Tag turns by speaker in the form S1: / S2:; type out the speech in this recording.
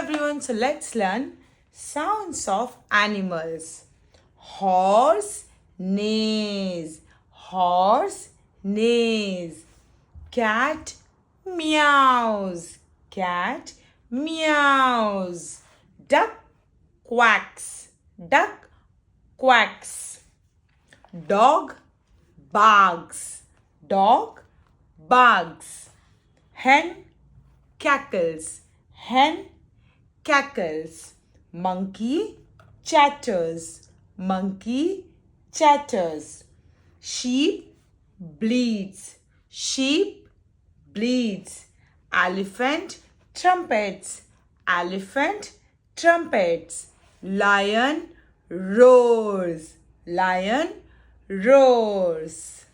S1: everyone, so let's learn sounds of animals. Horse neighs, horse neighs. Cat meows, cat meows. Duck quacks, duck quacks. Dog barks, dog barks. Hen cackles, hen cackles. Monkey chatters, monkey chatters. Sheep bleats, sheep bleats. Elephant trumpets, elephant trumpets. Lion roars, lion roars.